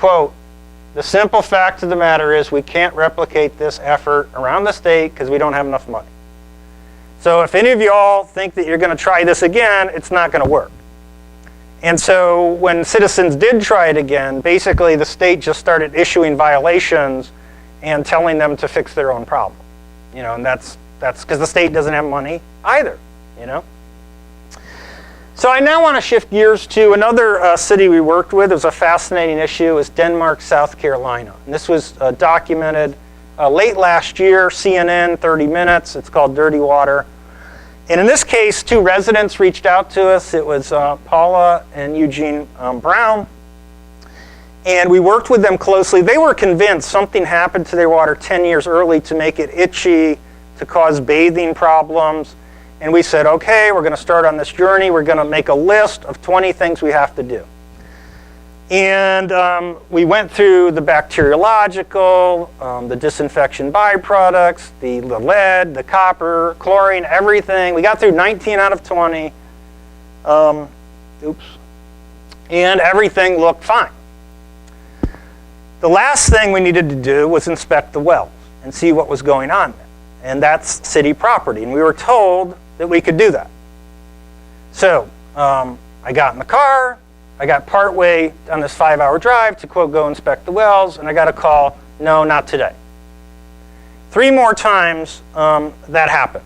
quote, "The simple fact of the matter is we can't replicate this effort around the state because we don't have enough money." So if any of you all think that you're going to try this again, it's not going to work. And so when citizens did try it again, basically the state just started issuing violations and telling them to fix their own problem. And that's because the state doesn't have money either, So I now want to shift gears to another city we worked with. It was a fascinating issue. It was Denmark, South Carolina. And this was documented late last year, CNN, 30 Minutes. It's called Dirty Water. And in this case, 2 residents reached out to us. It was Paula and Eugene Brown. And we worked with them closely. They were convinced something happened to their water 10 years early to make it itchy, to cause bathing problems. And we said, okay, we're going to start on this journey. We're going to make a list of 20 things we have to do. And we went through the bacteriological, the disinfection byproducts, the lead, the copper, chlorine, everything. We got through 19 out of 20. And everything looked fine. The last thing we needed to do was inspect the wells and see what was going on there. And that's city property. And we were told that we could do that. So I got in the car. I got partway on this 5-hour drive to, quote, go inspect the wells. And I got a call, no, not today. 3 more times that happened.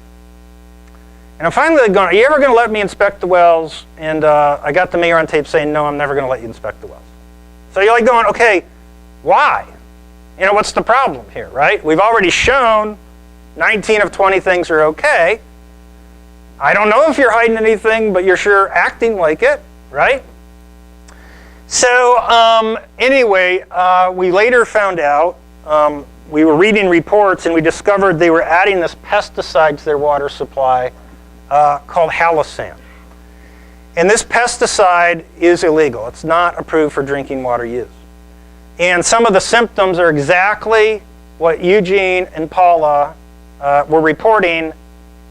And I'm finally going, are you ever going to let me inspect the wells? And I got the mayor on tape saying, no, I'm never going to let you inspect the wells. So you're like going, okay, why? What's the problem here, right? We've already shown 19 of 20 things are okay. I don't know if you're hiding anything, but you're sure acting like it, right? So anyway, we later found out, we were reading reports and we discovered they were adding this pesticide to their water supply called halosan. And this pesticide is illegal. It's not approved for drinking water use. And some of the symptoms are exactly what Eugene and Paula were reporting.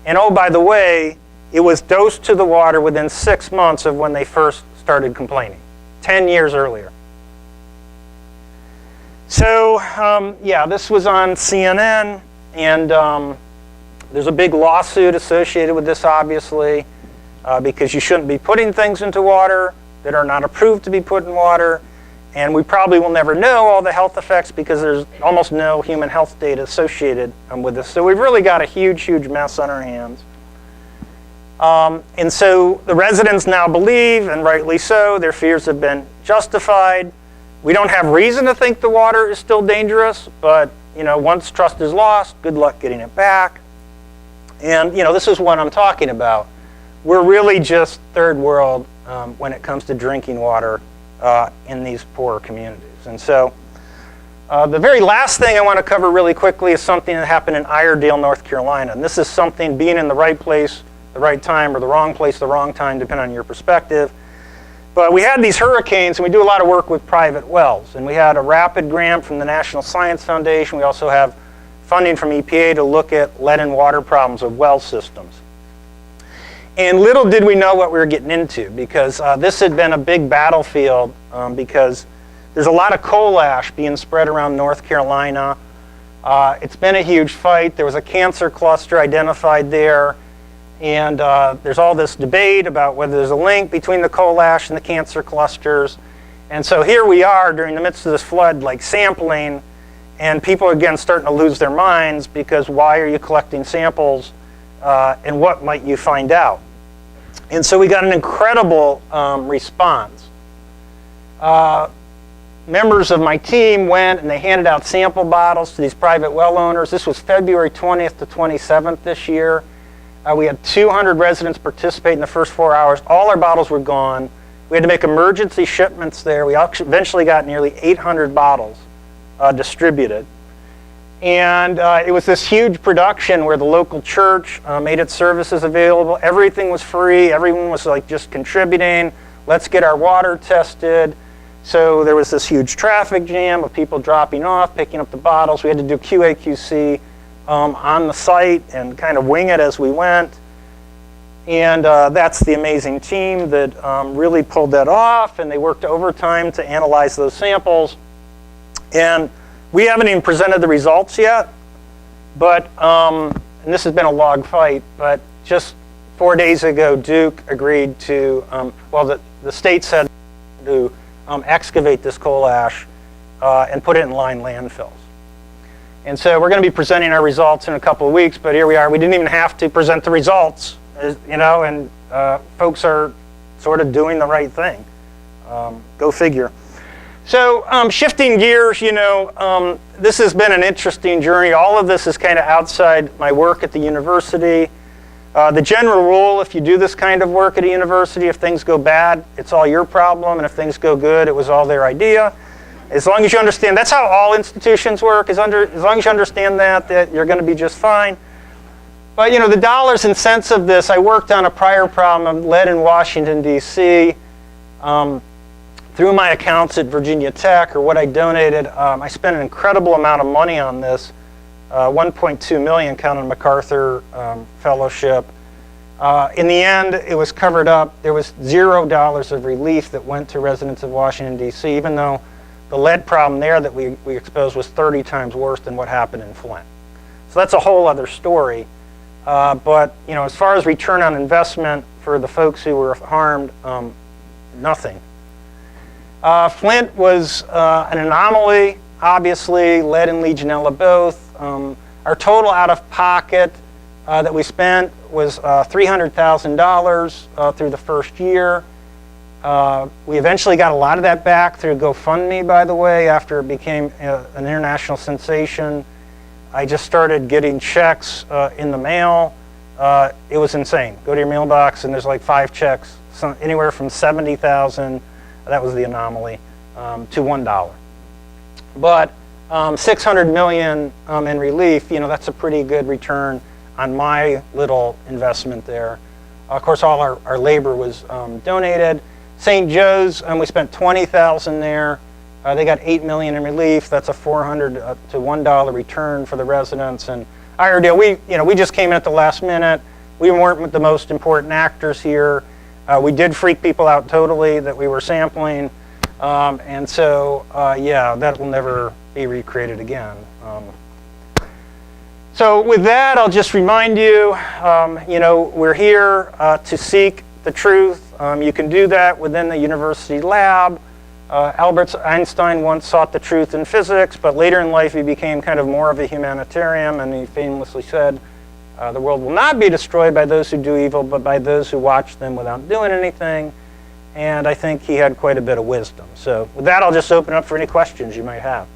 And oh, by the way, it was dosed to the water within 6 months of when they first started complaining, 10 years earlier. So yeah, this was on CNN, and there's a big lawsuit associated with this, obviously, because you shouldn't be putting things into water that are not approved to be put in water. And we probably will never know all the health effects because there's almost no human health data associated with this. So we've really got a huge, huge mess on our hands. And so the residents now believe, and rightly so, their fears have been justified. We don't have reason to think the water is still dangerous, but once trust is lost, good luck getting it back. And this is what I'm talking about. We're really just third world when it comes to drinking water in these poor communities. And so the very last thing I want to cover really quickly is something that happened in Iredale, North Carolina. And this is something being in the right place, the right time, or the wrong place, the wrong time, depending on your perspective. But we had these hurricanes, and we do a lot of work with private wells. And we had a RAPID grant from the National Science Foundation. We also have funding from EPA to look at lead and water problems of well systems. And little did we know what we were getting into, because this had been a big battlefield because there's a lot of coal ash being spread around North Carolina. It's been a huge fight. There was a cancer cluster identified there. And there's all this debate about whether there's a link between the coal ash and the cancer clusters. And so here we are during the midst of this flood, like sampling, and people are again starting to lose their minds because why are you collecting samples and what might you find out? And so we got an incredible response. Members of my team went and they handed out sample bottles to these private well owners. This was February 20th to 27th this year. We had 200 residents participate in the first 4 hours. All our bottles were gone. We had to make emergency shipments there. We eventually got nearly 800 bottles distributed. And it was this huge production where the local church made its services available. Everything was free. Everyone was like just contributing. Let's get our water tested. So there was this huge traffic jam of people dropping off, picking up the bottles. We had to do QA/QC on the site and kind of wing it as we went. And that's the amazing team that really pulled that off, and they worked overtime to analyze those samples. And we haven't even presented the results yet, but, and this has been a log fight, but just 4 days ago, Duke agreed to, the state said to excavate this coal ash and put it in lined landfills. And so we're going to be presenting our results in a couple of weeks, but here we are. We didn't even have to present the results, and folks are sort of doing the right thing. Go figure. So shifting gears, this has been an interesting journey. All of this is kind of outside my work at the university. The general rule, if you do this kind of work at a university, if things go bad, it's all your problem, and if things go good, it was all their idea. As long as you understand, that's how all institutions work, as long as you understand that you're going to be just fine. But the dollars and cents of this, I worked on a prior problem of lead in Washington, D.C. Through my accounts at Virginia Tech, or what I donated, I spent an incredible amount of money on this, $1.2 million counting MacArthur Fellowship. In the end, it was covered up. There was $0 of relief that went to residents of Washington, D.C., even though the lead problem there that we exposed was 30 times worse than what happened in Flint. So that's a whole other story. But as far as return on investment for the folks who were harmed, nothing. Flint was an anomaly, obviously, lead and Legionella both. Our total out of pocket that we spent was $300,000 through the first year. We eventually got a lot of that back through GoFundMe, by the way, after it became an international sensation. I just started getting checks in the mail. It was insane. Go to your mailbox and there's like 5 checks, anywhere from $70,000, that was the anomaly, to $1. But $600 million in relief, that's a pretty good return on my little investment there. Of course, all our labor was donated. St. Joe's, we spent $20,000 there. They got $8 million in relief. That's a $400 to $1 return for the residents. And our deal, we just came in at the last minute. We weren't the most important actors here. We did freak people out totally that we were sampling. And so, that will never be recreated again. So with that, I'll just remind you, we're here to seek the truth. You can do that within the university lab. Albert Einstein once sought the truth in physics, but later in life he became kind of more of a humanitarian, and he famously said, the world will not be destroyed by those who do evil, but by those who watch them without doing anything. And I think he had quite a bit of wisdom. So with that, I'll just open up for any questions you might have.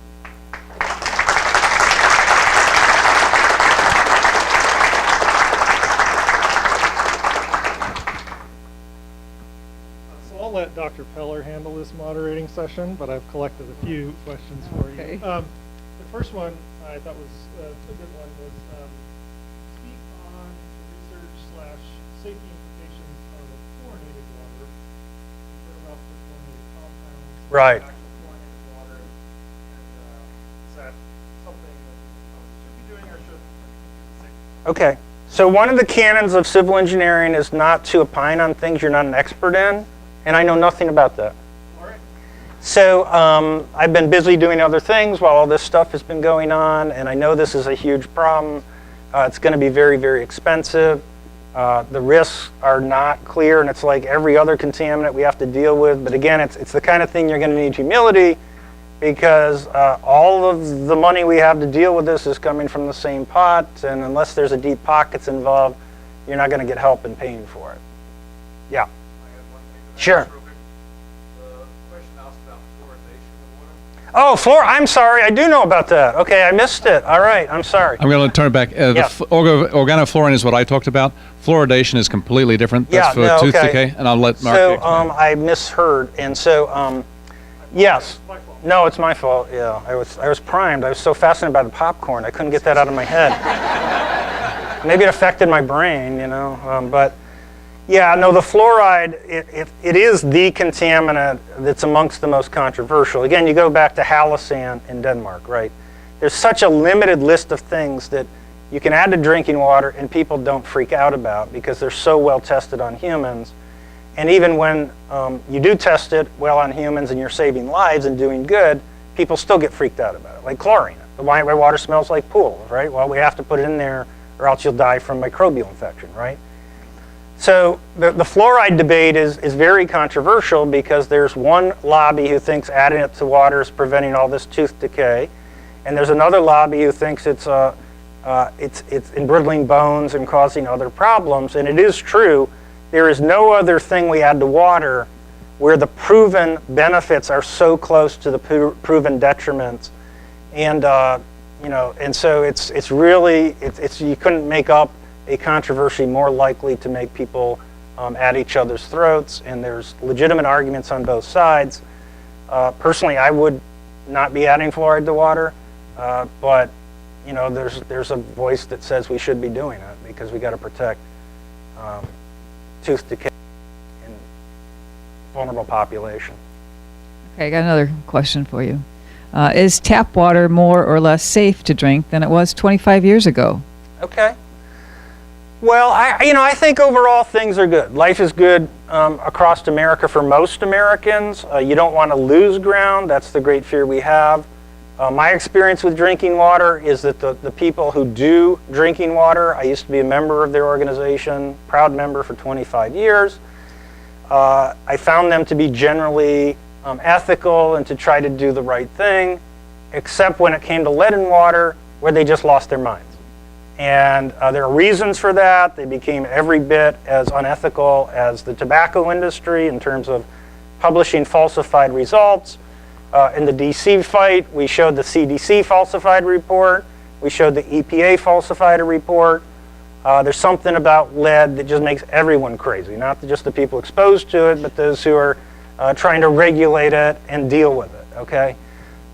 I'll let Dr. Peller handle this moderating session, but I've collected a few questions for you. Okay. The first one I thought was a good one was speak on the research/safety implications of fluorinated water. We've heard about the fluorinated compounds. Right. Actual fluorinated water. And is that something that should be doing or should be safe? Okay. So one of the canons of civil engineering is not to opine on things you're not an expert in. And I know nothing about that. All right. So I've been busy doing other things while all this stuff has been going on, and I know this is a huge problem. It's going to be very, very expensive. The risks are not clear, and it's like every other contaminant we have to deal with. But again, it's the kind of thing you're going to need humility, because all of the money we have to deal with this is coming from the same pot, and unless there's a deep pockets involved, you're not going to get help in paying for it. Yeah. Sure. The question asked about fluoridation of water. Oh, I'm sorry. I do know about that. Okay, I missed it. All right, I'm sorry. I'm going to turn it back. Yeah. Organofluorine is what I talked about. Fluoridation is completely different. That's for tooth decay, and I'll let Mark So explain. I misheard, and so yes. No, it's my fault. Yeah, I was primed. I was so fascinated by the popcorn, I couldn't get that out of my head. Maybe it affected my brain, but. Yeah, no, the fluoride, it is the contaminant that's amongst the most controversial. Again, you go back to Halesand in Denmark, right? There's such a limited list of things that you can add to drinking water and people don't freak out about because they're so well tested on humans. And even when you do test it well on humans and you're saving lives and doing good, people still get freaked out about it, like chlorine. The white water smells like pools, right? Well, we have to put it in there or else you'll die from microbial infection, right? So the fluoride debate is very controversial because there's one lobby who thinks adding it to water is preventing all this tooth decay, and there's another lobby who thinks it's embrittling bones and causing other problems. And it is true, there is no other thing we add to water where the proven benefits are so close to the proven detriments. And and so it's really you couldn't make up a controversy more likely to make people at each other's throats, and there's legitimate arguments on both sides. Personally, I would not be adding fluoride to water, but there's a voice that says we should be doing it because we got to protect tooth decay in vulnerable population. Okay, I got another question for you. Is tap water more or less safe to drink than it was 25 years ago? Okay. Well, I think overall things are good. Life is good across America for most Americans. You don't want to lose ground. That's the great fear we have. My experience with drinking water is that the people who do drinking water, I used to be a member of their organization, proud member for 25 years. I found them to be generally ethical and to try to do the right thing, except when it came to lead in water, where they just lost their minds. And there are reasons for that. They became every bit as unethical as the tobacco industry in terms of publishing falsified results. In the DC fight, we showed the CDC falsified report. We showed the EPA falsified a report. There's something about lead that just makes everyone crazy, not just the people exposed to it, but those who are trying to regulate it and deal with it, okay?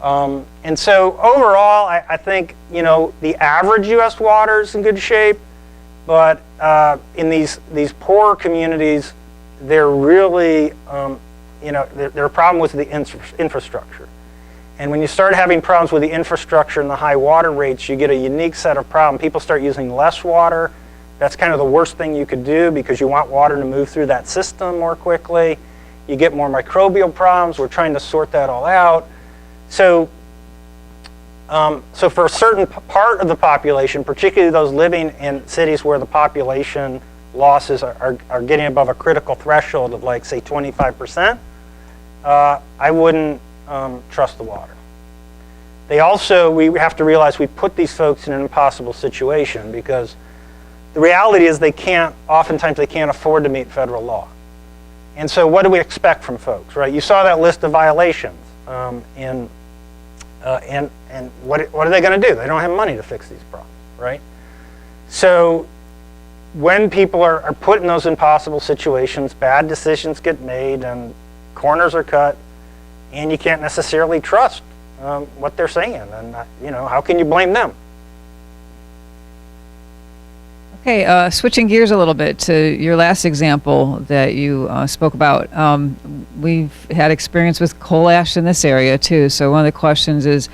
And so overall, I think, the average U.S. water is in good shape, but in these poorer communities, they're really, there are problems with the infrastructure. And when you start having problems with the infrastructure and the high water rates, you get a unique set of problems. People start using less water. That's kind of the worst thing you could do because you want water to move through that system more quickly. You get more microbial problems. We're trying to sort that all out. So for a certain part of the population, particularly those living in cities where the population losses are getting above a critical threshold of, like, say, 25%, I wouldn't trust the water. We have to realize we put these folks in an impossible situation because the reality is oftentimes they can't afford to meet federal law. And so what do we expect from folks, right? You saw that list of violations. And what are they going to do? They don't have money to fix these problems, right? So when people are put in those impossible situations, bad decisions get made and corners are cut, and you can't necessarily trust what they're saying. And, how can you blame them? Okay, switching gears a little bit to your last example that you spoke about. We've had experience with coal ash in this area too. So one of the questions is,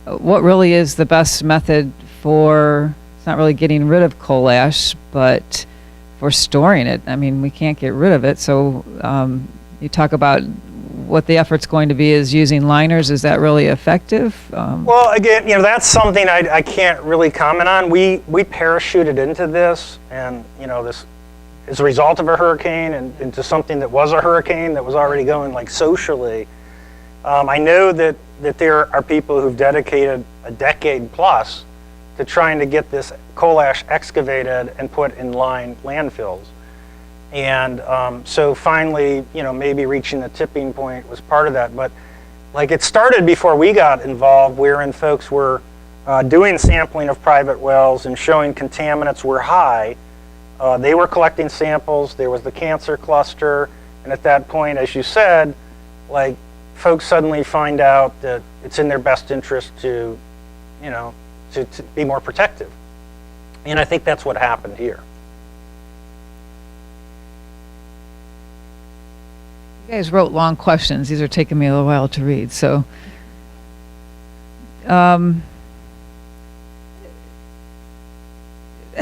what really is the best method for, it's not really getting rid of coal ash, but for storing it? I mean, we can't get rid of it. So you talk about what the effort's going to be is using liners. Is that really effective? Well, again, that's something I can't really comment on. We parachuted into this, and this is a result of a hurricane and into something that was a hurricane that was already going, like, socially. I know that there are people who've dedicated a decade plus to trying to get this coal ash excavated and put in lined landfills. And so finally, maybe reaching the tipping point was part of that. But, like, it started before we got involved, wherein folks were doing sampling of private wells and showing contaminants were high. They were collecting samples. There was the cancer cluster. And at that point, as you said, like, folks suddenly find out that it's in their best interest to be more protective. And I think that's what happened here. You guys wrote long questions. These are taking me a little while to read. So I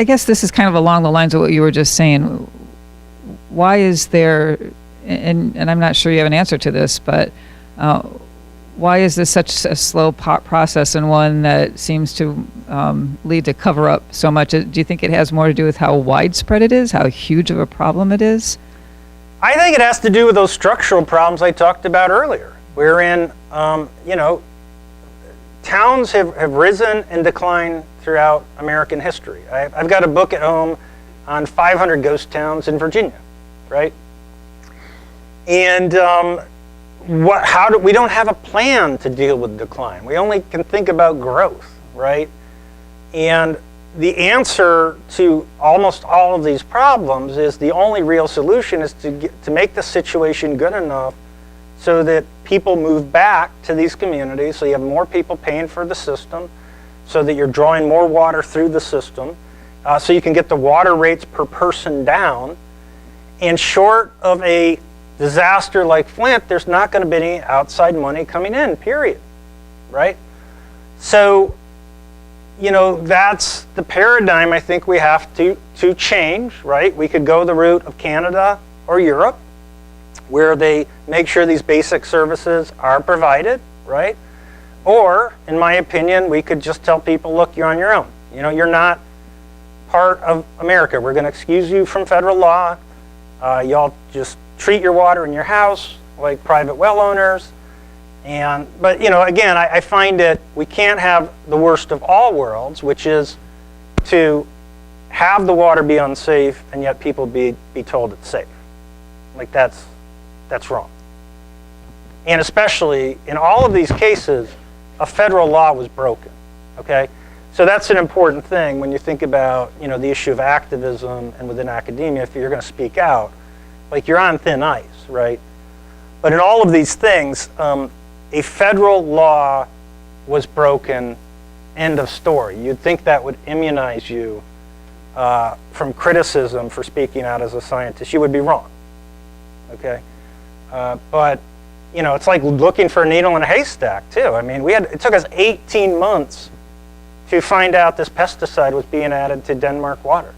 guess this is kind of along the lines of what you were just saying. Why is there, and I'm not sure you have an answer to this, but why is this such a slow process and one that seems to lead to cover up so much? Do you think it has more to do with how widespread it is, how huge of a problem it is? I think it has to do with those structural problems I talked about earlier, wherein, towns have risen and declined throughout American history. I've got a book at home on 500 ghost towns in Virginia, right? And we don't have a plan to deal with decline. We only can think about growth, right? And the answer to almost all of these problems is the only real solution is to make the situation good enough so that people move back to these communities, so you have more people paying for the system, so that you're drawing more water through the system, so you can get the water rates per person down. And short of a disaster like Flint, there's not going to be any outside money coming in, period, right? So, that's the paradigm I think we have to change, right? We could go the route of Canada or Europe, where they make sure these basic services are provided, right? Or, in my opinion, we could just tell people, look, you're on your own. You're not part of America. We're going to excuse you from federal law. Y'all just treat your water in your house like private well owners. But again, I find that we can't have the worst of all worlds, which is to have the water be unsafe and yet people be told it's safe. Like that's wrong. And especially in all of these cases, a federal law was broken, okay? So that's an important thing when you think about, the issue of activism and within academia. If you're going to speak out, like you're on thin ice, right? But in all of these things, a federal law was broken, end of story. You'd think that would immunize you from criticism for speaking out as a scientist. You would be wrong, okay? But, it's like looking for a needle in a haystack, too. I mean, it took us 18 months to find out this pesticide was being added to Denmark water.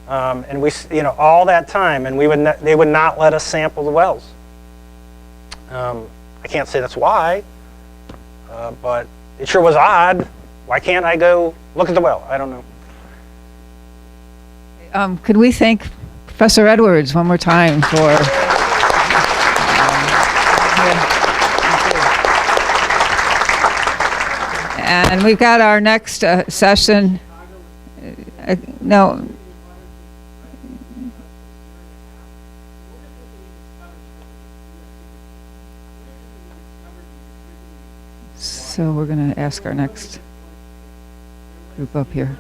And we, all that time, and they would not let us sample the wells. I can't say that's why, but it sure was odd. Why can't I go look at the well? I don't know. Could we thank Professor Edwards one more time for... And we've got our next session. No. So we're going to ask our next group up here.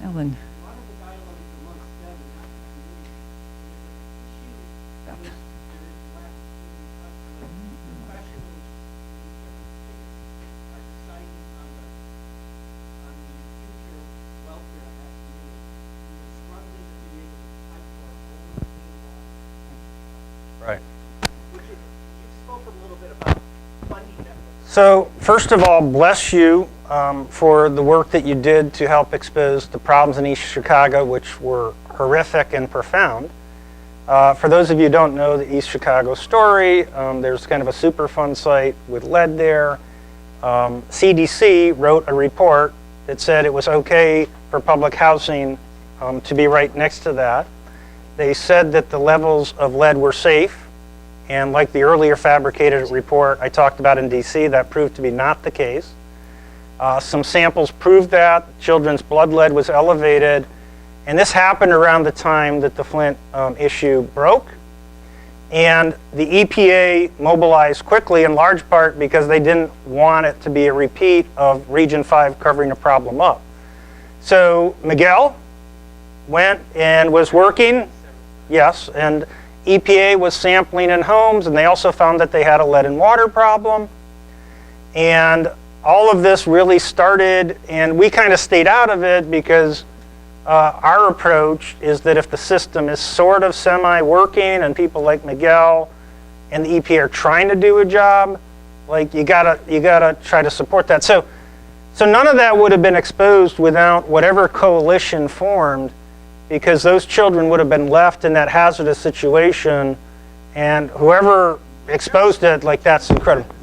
Ellen. Right. So first of all, bless you for the work that you did to help expose the problems in East Chicago, which were horrific and profound. For those of you who don't know the East Chicago story, there's kind of a Superfund site with lead there. CDC wrote a report that said it was okay for public housing to be right next to that. They said that the levels of lead were safe, and like the earlier fabricated report I talked about in DC, that proved to be not the case. Some samples proved that children's blood lead was elevated, and this happened around the time that the Flint issue broke. And the EPA mobilized quickly, in large part because they didn't want it to be a repeat of Region 5 covering the problem up. So Miguel went and was working. Yes, and EPA was sampling in homes, and they also found that they had a lead and water problem. And all of this really started, and we kind of stayed out of it because our approach is that if the system is sort of semi-working and people like Miguel and the EPA are trying to do a job, like you gotta try to support that. So none of that would have been exposed without whatever coalition formed because those children would have been left in that hazardous situation, and whoever exposed it, like, that's incredible.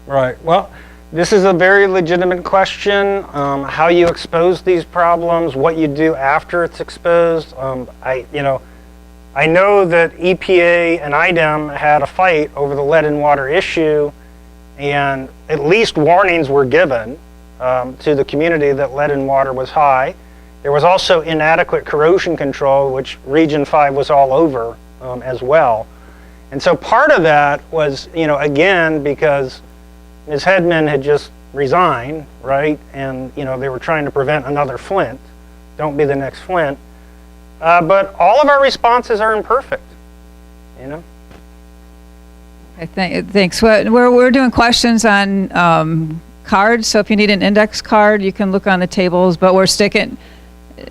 Right. Well, this is a very legitimate question. How you expose these problems, what you do after it's exposed. I know that EPA and IDEM had a fight over the lead in water issue, and at least warnings were given to the community that lead in water was high. There was also inadequate corrosion control, which Region 5 was all over as well. And so part of that was, again, because Ms. Hedman had just resigned, right? And, they were trying to prevent another Flint. Don't be the next Flint. But all of our responses are imperfect, Okay, thanks. We're doing questions on cards, so if you need an index card, you can look on the tables, but we're sticking...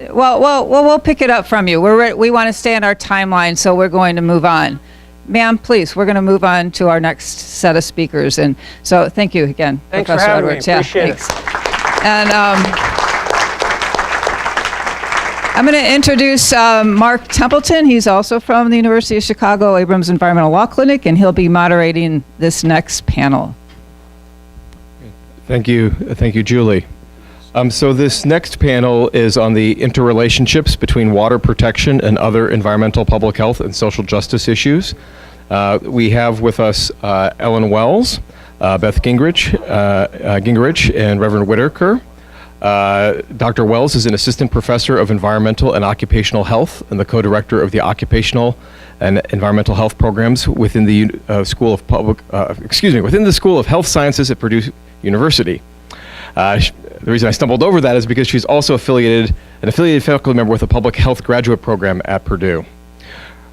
We'll pick it up from you. We want to stay on our timeline, so we're going to move on. Ma'am, please, we're going to move on to our next set of speakers. And so thank you again, Thanks Professor for having Edwards. me. Appreciate it. And I'm going to introduce Marc Templeton. He's also from the University of Chicago Abrams Environmental Law Clinic, and he'll be moderating this next panel. Thank you, Julie. So this next panel is on the interrelationships between water protection and other environmental, public health, and social justice issues. We have with us Ellen Wells, Beth Gingrich, and Reverend Whitaker. Dr. Wells is an assistant professor of environmental and occupational health and the co-director of the occupational and environmental health programs within the within the School of Health Sciences at Purdue University. The reason I stumbled over that is because she's also an affiliated faculty member with a public health graduate program at Purdue.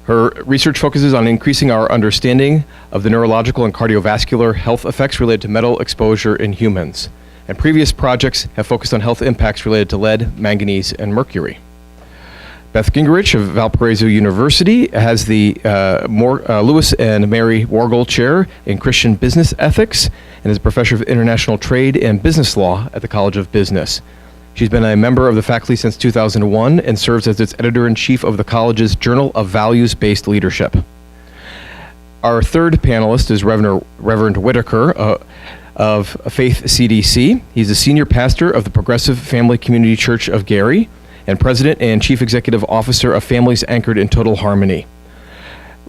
Her research focuses on increasing our understanding of the neurological and cardiovascular health effects related to metal exposure in humans. And previous projects have focused on health impacts related to lead, manganese, and mercury. Beth Gingrich of Valparaiso University has the Lewis and Mary Wargol Chair in Christian Business Ethics and is a professor of international trade and business law at the College of Business. She's been a member of the faculty since 2001 and serves as its editor-in-chief of the college's Journal of Values-Based Leadership. Our third panelist is Reverend Whitaker of Faith CDC. He's a senior pastor of the Progressive Family Community Church of Gary and president and chief executive officer of Families Anchored in Total Harmony.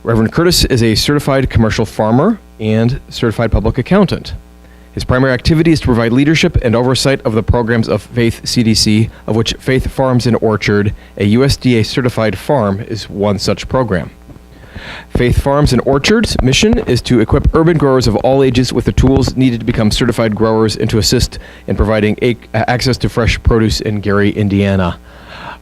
Reverend Curtis is a certified commercial farmer and certified public accountant. His primary activity is to provide leadership and oversight of the programs of Faith CDC, of which Faith Farms and Orchard, a USDA certified farm, is one such program. Faith Farms and Orchards' mission is to equip urban growers of all ages with the tools needed to become certified growers and to assist in providing access to fresh produce in Gary, Indiana.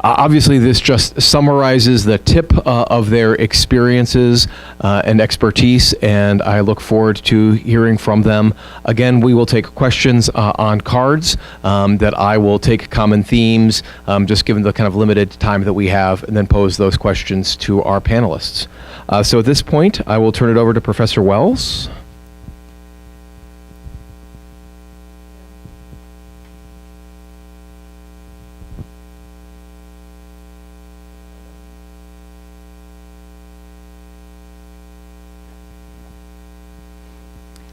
Obviously, this just summarizes the tip of their experiences and expertise, and I look forward to hearing from them. Again, we will take questions on cards that I will take common themes, just given the kind of limited time that we have, and then pose those questions to our panelists. So at this point, I will turn it over to Professor Wells.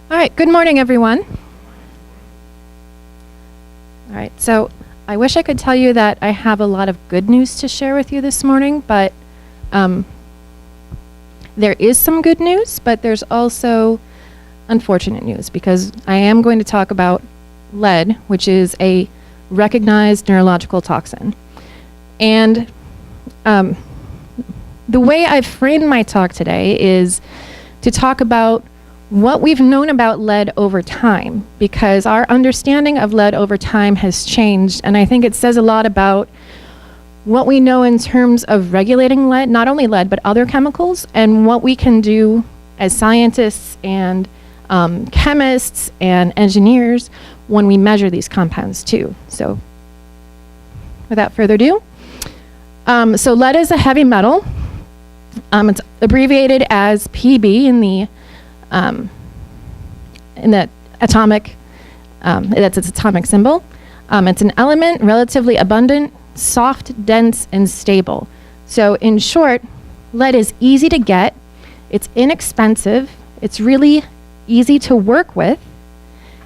All right, good morning, everyone. All right, so I wish I could tell you that I have a lot of good news to share with you this morning, but there is some good news, but there's also unfortunate news, because I am going to talk about lead, which is a recognized neurological toxin. And the way I've framed my talk today is to talk about what we've known about lead over time, because our understanding of lead over time has changed, and I think it says a lot about what we know in terms of regulating lead, not only lead, but other chemicals, and what we can do as scientists and chemists and engineers when we measure these compounds too. So without further ado, so lead is a heavy metal. It's abbreviated as Pb in the atomic, that's its atomic symbol. It's an element relatively abundant, soft, dense, and stable. So in short, lead is easy to get, it's inexpensive, it's really easy to work with,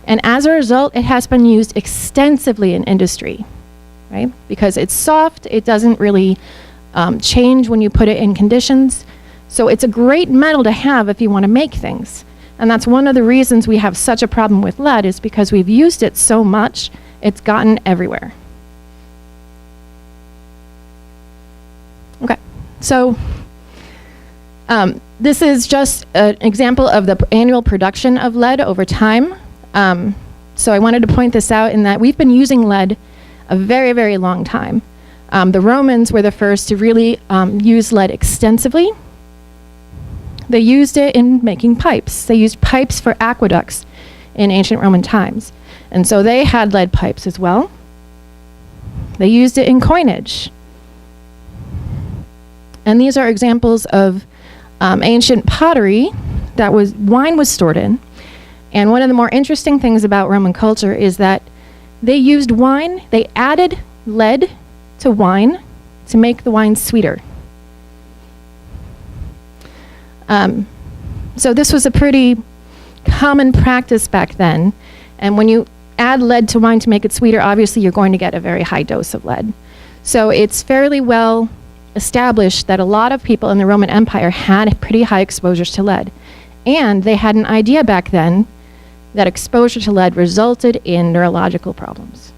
and as a result, it has been used extensively in industry, right? Because it's soft, it doesn't really change when you put it in conditions. So it's a great metal to have if you want to make things. And that's one of the reasons we have such a problem with lead, is because we've used it so much, it's gotten everywhere. Okay, so this is just an example of the annual production of lead over time. So I wanted to point this out in that we've been using lead a very, very long time. The Romans were the first to really use lead extensively. They used it in making pipes. They used pipes for aqueducts in ancient Roman times. And so they had lead pipes as well. They used it in coinage. And these are examples of ancient pottery that wine was stored in. And one of the more interesting things about Roman culture is that they used wine, they added lead to wine to make the wine sweeter. So this was a pretty common practice back then. And when you add lead to wine to make it sweeter, obviously you're going to get a very high dose of lead. So it's fairly well established that a lot of people in the Roman Empire had pretty high exposures to lead. And they had an idea back then that exposure to lead resulted in neurological problems.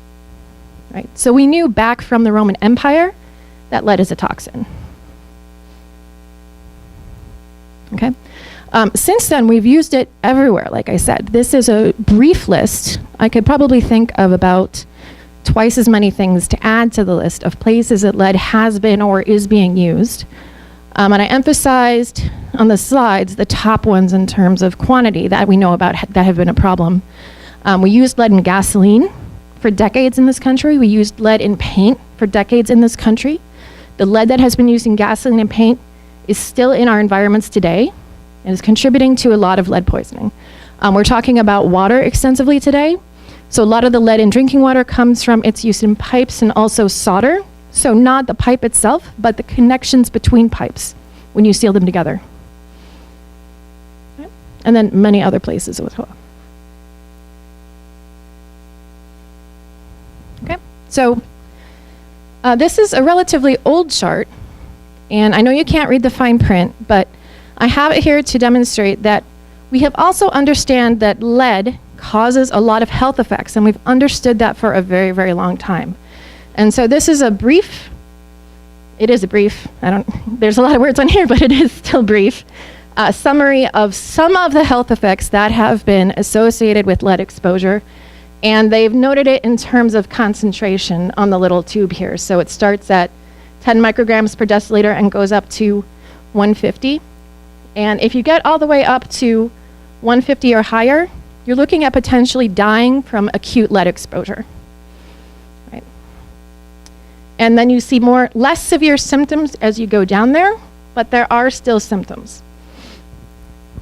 Right? So we knew back from the Roman Empire that lead is a toxin. Okay. Since then, we've used it everywhere, like I said. This is a brief list. I could probably think of about twice as many things to add to the list of places that lead has been or is being used. And I emphasized on the slides the top ones in terms of quantity that we know about that have been a problem. We used lead in gasoline for decades in this country. We used lead in paint for decades in this country. The lead that has been used in gasoline and paint is still in our environments today and is contributing to a lot of lead poisoning. We're talking about water extensively today. So a lot of the lead in drinking water comes from its use in pipes and also solder. So not the pipe itself, but the connections between pipes when you seal them together. Okay. And then many other places as well. Okay, so this is a relatively old chart. And I know you can't read the fine print, but I have it here to demonstrate that we have also understand that lead causes a lot of health effects, and we've understood that for a very, very long time. And so this is a brief, it is a brief, there's a lot of words on here, but it is still brief, summary of some of the health effects that have been associated with lead exposure. And they've noted it in terms of concentration on the little tube here. So it starts at 10 micrograms per deciliter and goes up to 150. And if you get all the way up to 150 or higher, you're looking at potentially dying from acute lead exposure. Right? And then you see less severe symptoms as you go down there, but there are still symptoms.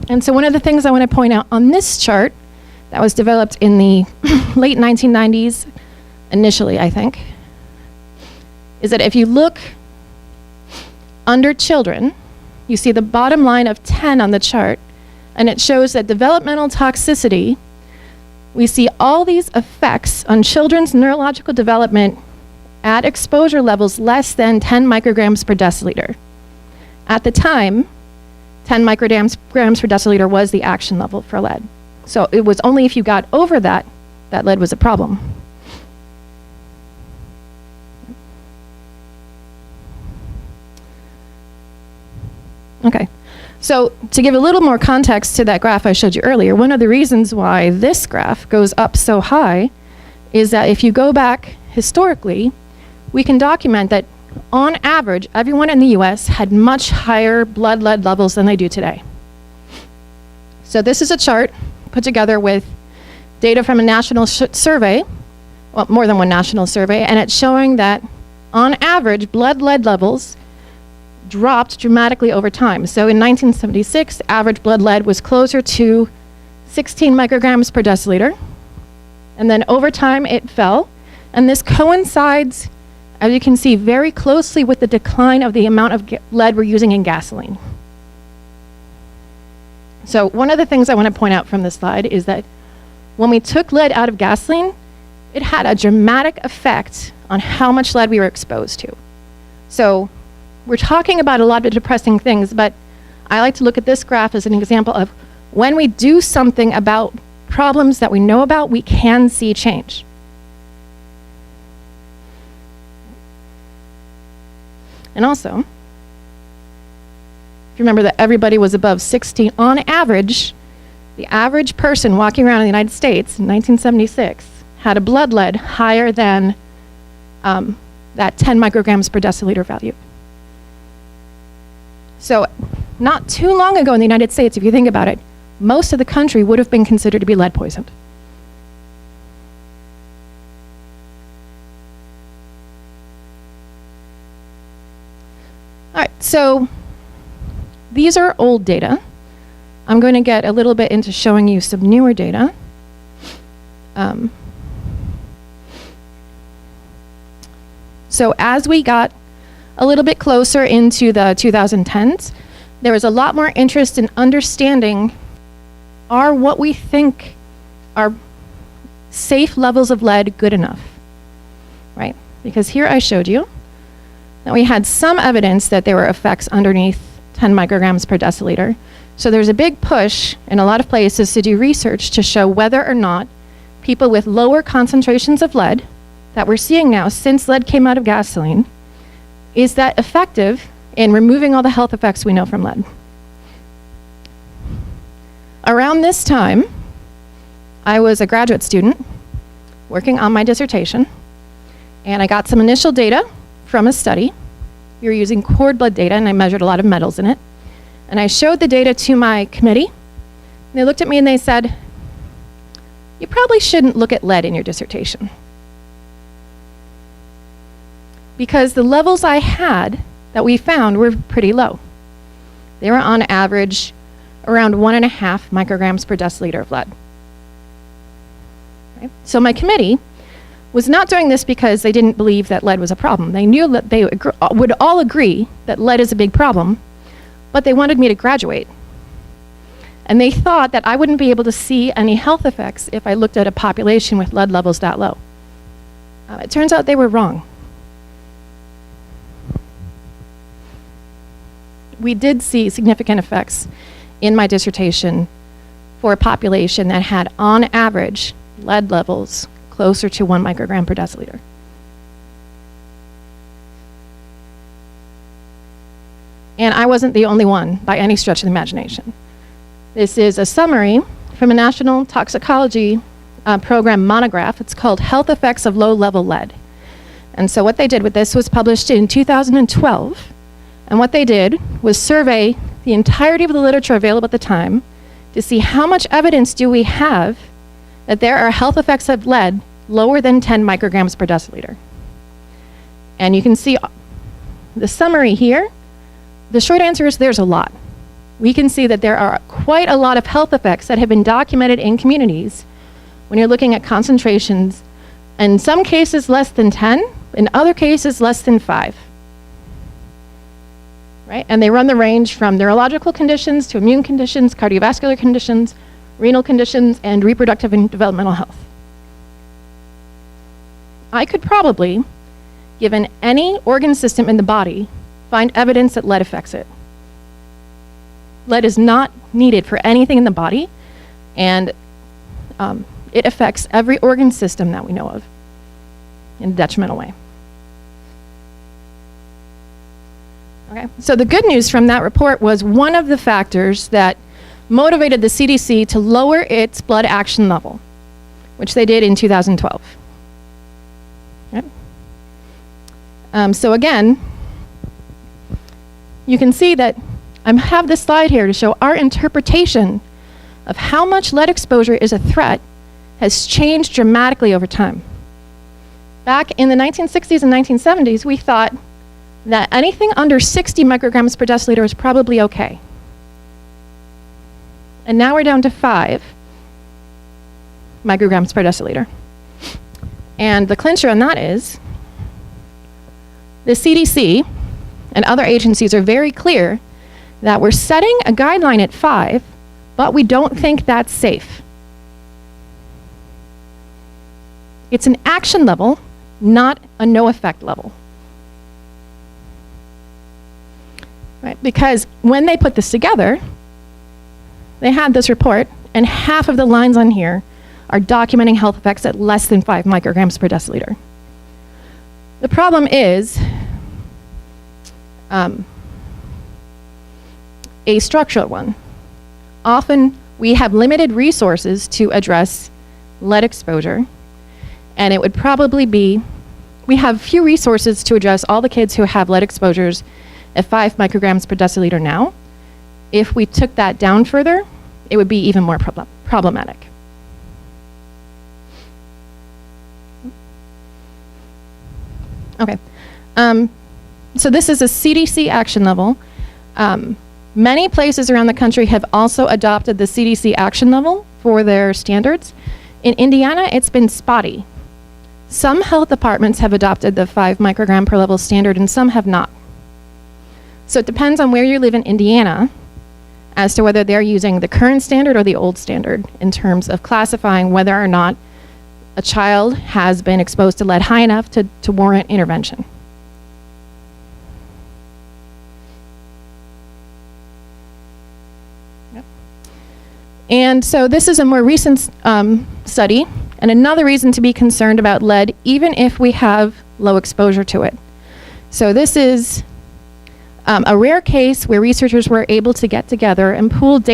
And so one of the things I want to point out on this chart that was developed in the late 1990s, initially, I think, is that if you look under children, you see the bottom line of 10 on the chart, and it shows that developmental toxicity, we see all these effects on children's neurological development at exposure levels less than 10 micrograms per deciliter. At the time, 10 micrograms per deciliter was the action level for lead. So it was only if you got over that, that lead was a problem. Okay. So to give a little more context to that graph I showed you earlier, one of the reasons why this graph goes up so high is that if you go back historically, we can document that on average, everyone in the US had much higher blood lead levels than they do today. So this is a chart put together with data from a national survey, well, more than one national survey, and it's showing that on average, blood lead levels dropped dramatically over time. So in 1976, average blood lead was closer to 16 micrograms per deciliter. And then over time, it fell. And this coincides, as you can see, very closely with the decline of the amount of lead we're using in gasoline. So one of the things I want to point out from this slide is that when we took lead out of gasoline, it had a dramatic effect on how much lead we were exposed to. So we're talking about a lot of depressing things, but I like to look at this graph as an example of when we do something about problems that we know about, we can see change. And also, if you remember that everybody was above 16, on average, the average person walking around in the United States in 1976 had a blood lead higher than that 10 micrograms per deciliter value. So not too long ago in the United States, if you think about it, most of the country would have been considered to be lead poisoned. All right, so these are old data. I'm going to get a little bit into showing you some newer data. So as we got a little bit closer into the 2010s, there was a lot more interest in understanding are what we think are safe levels of lead good enough, right? Because here I showed you that we had some evidence that there were effects underneath 10 micrograms per deciliter. So there's a big push in a lot of places to do research to show whether or not people with lower concentrations of lead that we're seeing now since lead came out of gasoline, is that effective in removing all the health effects we know from lead? Around this time, I was a graduate student working on my dissertation, and I got some initial data from a study. We were using cord blood data, and I measured a lot of metals in it. And I showed the data to my committee, and they looked at me and they said, "You probably shouldn't look at lead in your dissertation." Because the levels I had that we found were pretty low. They were on average around 1.5 micrograms per deciliter of lead. Okay? So my committee was not doing this because they didn't believe that lead was a problem. They knew that they would all agree that lead is a big problem, but they wanted me to graduate. And they thought that I wouldn't be able to see any health effects if I looked at a population with lead levels that low. It turns out they were wrong. We did see significant effects in my dissertation for a population that had, on average, lead levels closer to 1 microgram per deciliter. And I wasn't the only one by any stretch of the imagination. This is a summary from a national toxicology program monograph. It's called Health Effects of Low-Level Lead. And so what they did with this was published in 2012. And what they did was survey the entirety of the literature available at the time to see how much evidence do we have that there are health effects of lead lower than 10 micrograms per deciliter. And you can see the summary here. The short answer is there's a lot. We can see that there are quite a lot of health effects that have been documented in communities when you're looking at concentrations, in some cases less than 10, in other cases less than 5. Right? And they run the range from neurological conditions to immune conditions, cardiovascular conditions, renal conditions, and reproductive and developmental health. I could probably, given any organ system in the body, find evidence that lead affects it. Lead is not needed for anything in the body, and it affects every organ system that we know of in a detrimental way. Okay. So the good news from that report was one of the factors that motivated the CDC to lower its blood action level, which they did in 2012. Yep. So again, you can see that I have this slide here to show our interpretation of how much lead exposure is a threat has changed dramatically over time. Back in the 1960s and 1970s, we thought that anything under 60 micrograms per deciliter is probably okay. And now we're down to 5 micrograms per deciliter. And the clincher on that is the CDC and other agencies are very clear that we're setting a guideline at 5, but we don't think that's safe. It's an action level, not a no effect level. Right? Because when they put this together, they had this report, and half of the lines on here are documenting health effects at less than 5 micrograms per deciliter. The problem is a structural one. Often we have limited resources to address lead exposure, and it would probably be, we have few resources to address all the kids who have lead exposures at 5 micrograms per deciliter now. If we took that down further, it would be even more problematic. Okay, so this is a CDC action level. Many places around the country have also adopted the CDC action level for their standards. In Indiana, it's been spotty. Some health departments have adopted the 5 microgram per level standard and some have not. So it depends on where you live in Indiana as to whether they're using the current standard or the old standard in terms of classifying whether or not a child has been exposed to lead high enough to warrant intervention. Yep. And so this is a more recent study, and another reason to be concerned about lead, even if we have low exposure to it. So this is a rare case where researchers were able to get together and pool data